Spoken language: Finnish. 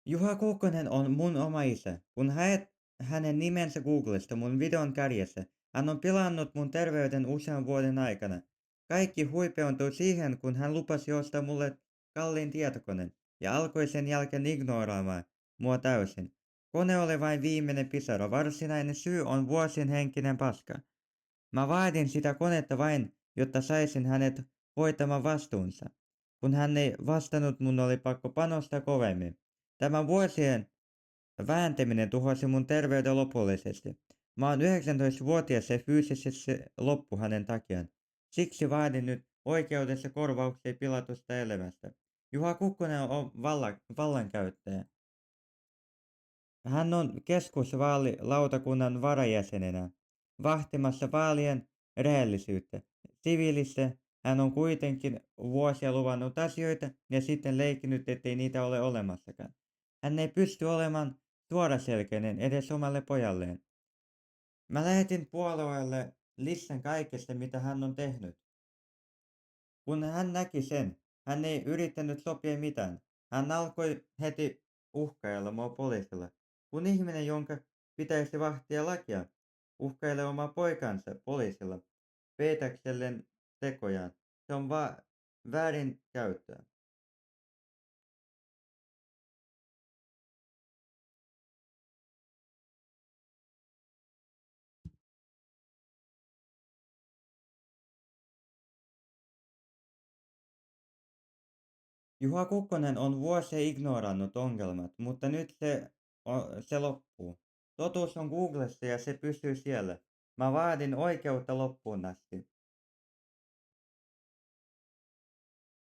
Juha Kukkonen on mun oma isä. Kun haet hänen nimensä Googlesta mun videon kärjessä, hän on pilannut mun terveyden usean vuoden aikana. Kaikki huipeuntui siihen, kun hän lupasi ostaa mulle kalliin tietokoneen ja alkoi sen jälkeen ignoraamaan mua täysin. Kone oli vain viimeinen pisara, varsinainen syy on vuosien henkinen paska. Mä vaadin sitä konetta vain, jotta saisin hänet hoitamaan vastuunsa. Kun hän ei vastannut, mun oli pakko panostaa kovemmin. Tämä vuosien vääntäminen tuhosi mun terveyden lopullisesti. Mä oon 19-vuotias ja fyysisesti loppu hänen takiaan. Siksi vaadin nyt oikeudessa korvauksia pilatusta elämästä. Juha Kukkonen on vallankäyttäjä. Hän on keskusvaalilautakunnan varajäsenenä, vahtimassa vaalien rehellisyyttä. Siviilissä hän on kuitenkin vuosia luvannut asioita ja sitten leikinyt, ettei niitä ole olemassakaan. Hän ei pysty olemaan suoraselkäinen edes omalle pojalleen. Mä lähetin puolueelle listan kaikesta, mitä hän on tehnyt. Kun hän näki sen, hän ei yrittänyt sopia mitään. Hän alkoi heti uhkailla mua poliisilla. Kun ihminen, jonka pitäisi vahtia lakia, uhkailee omaa poikansa poliisilla peitäksellen tekojaan, se on väärinkäyttöä. Juha Kukkonen on vuosia ignorannut ongelmat, mutta nyt se loppuu. Totuus on Googlessa ja se pysyy siellä. Mä vaadin oikeutta loppuun asti.